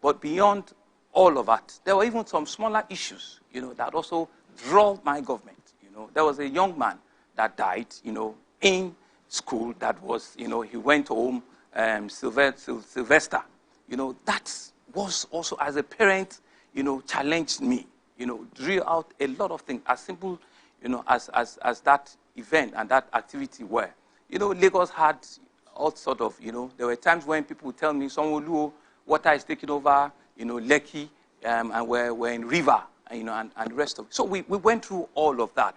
But beyond all of that, there were even some smaller issues, that also draw my government. There was a young man that died, in school that was, he went home, Sylvester. That was also, as a parent, challenged me, drew out a lot of things, as simple, as that event and that activity were. Lagos had all sort of, there were times when people would tell me, Sanwo-Olu, water is taking over, Lekki, and we're in river, and the rest of it. So we went through all of that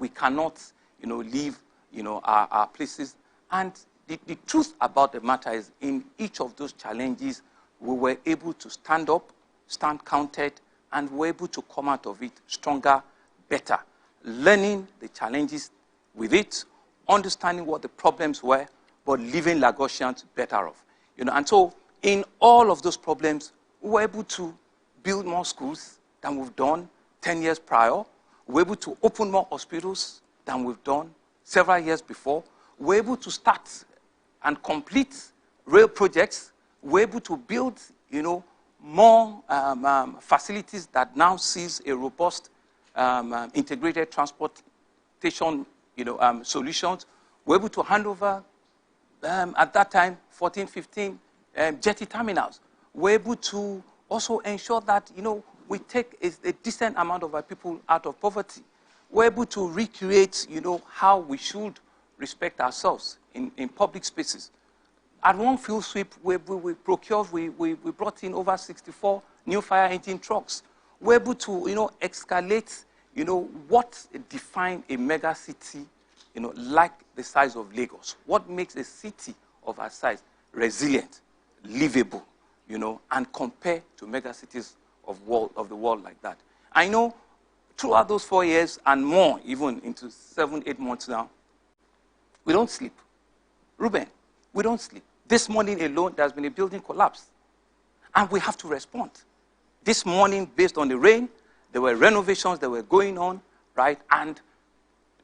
we cannot, leave, our places. And the truth about the matter is, in each of those challenges, we were able to stand up, stand counted, and were able to come out of it stronger, better, learning the challenges with it, understanding what the problems were, but leaving Lagosians better off. And so in all of those problems, we were able to build more schools than we've done 10 years prior. We were able to open more hospitals than we've done several years before. We were able to start and complete rail projects. We were able to build, more facilities that now sees a robust integrated transportation, solutions. We were able to hand over, at that time, 14, 15 jetty terminals. We were able to also ensure that, we take a decent amount of our people out of poverty. We're able to recreate, how we should respect ourselves in public spaces. At one field sweep, we procured, we brought in over 64 new fire engine trucks. We're able to, escalate, what defines a mega city, like the size of Lagos. What makes a city of our size resilient, livable, and compare to mega cities of the world like that. I know throughout those 4 years and more, even into 7, 8 months now, we don't sleep. Ruben, we don't sleep. This morning alone, there's been a building collapse. And we have to respond. This morning, based on the rain, there were renovations that were going on, right? And,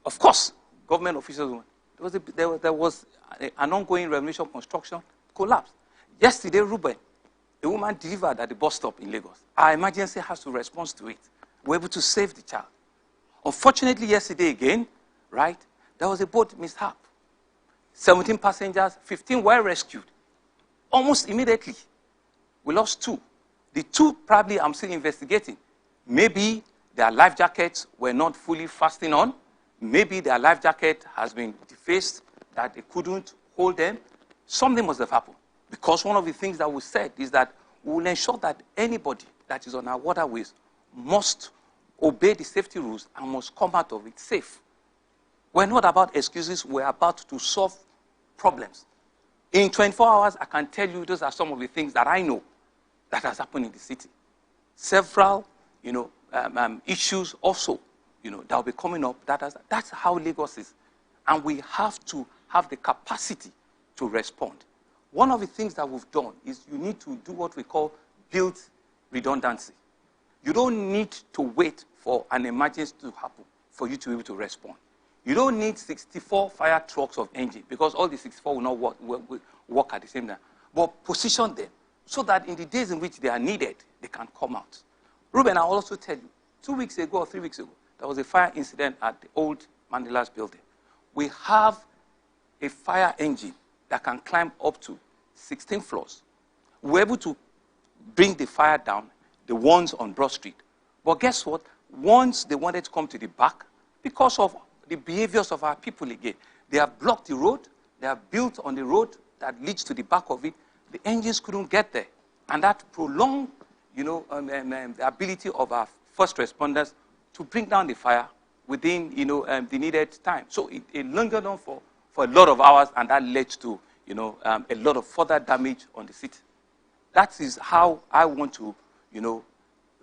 of course, government officials, there was an ongoing renovation construction collapse. Yesterday, Ruben, a woman delivered at the bus stop in Lagos. Our emergency has to respond to it. We're able to save the child. Unfortunately, yesterday again, right, there was a boat mishap. 17 passengers, 15 were rescued. Almost immediately, we lost 2. The 2 probably I'm still investigating. Maybe their life jackets were not fully fastened on. Maybe their life jacket has been defaced, that they couldn't hold them. Something must have happened. Because one of the things that we said is that we will ensure that anybody that is on our waterways must obey the safety rules and must come out of it safe. We're not about excuses. We're about to solve problems. In 24 hours, I can tell you those are some of the things that I know that has happened in the city. Several, issues also, that will be coming up. That's how Lagos is. And we have to have the capacity to respond. One of the things that we've done is you need to do what we call build redundancy. You don't need to wait for an emergency to happen for you to be able to respond. You don't need 64 fire trucks of engine because all the 64 will not work at the same time. But position them so that in the days in which they are needed, they can come out. Ruben, I'll also tell you, 2 weeks ago or 3 weeks ago, there was a fire incident at the old Mandela's building. We have a fire engine that can climb up to 16 floors. We're able to bring the fire down, the ones on Broad Street. But guess what? Once they wanted to come to the back, because of the behaviors of our people again, they have blocked the road, they have built on the road that leads to the back of it. The engines couldn't get there. And that prolonged, the ability of our first responders to bring down the fire within, the needed time. So it lingered on for a lot of hours, and that led to, a lot of further damage on the city. That is how I want to,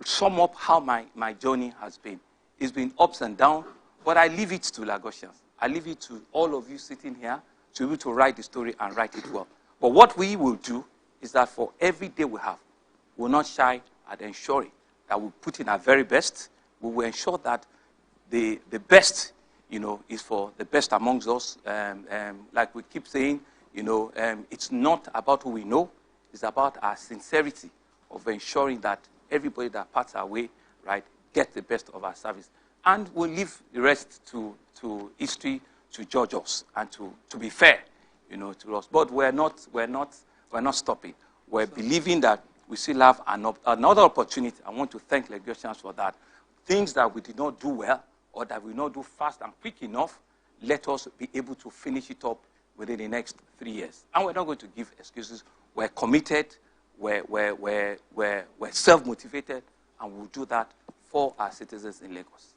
sum up how my journey has been. It's been ups and downs, but I leave it to Lagosians. I leave it to all of you sitting here to be able to write the story and write it well. But what we will do is that for every day we have, we'll not shy at ensuring that we put in our very best. We will ensure that the best, is for the best amongst us. Like we keep saying, it's not about who we know. It's about our sincerity of ensuring that everybody that parts our way, right, get the best of our service. And we'll leave the rest to history to judge us and to be fair, you know, to us. But we're not stopping. We're believing that we still have another opportunity. I want to thank Lagosians for that. Things that we did not do well or that we did not do fast and quick enough, let us be able to finish it up within the next 3 years. And we're not going to give excuses. We're committed, we're self-motivated, and we'll do that for our citizens in Lagos.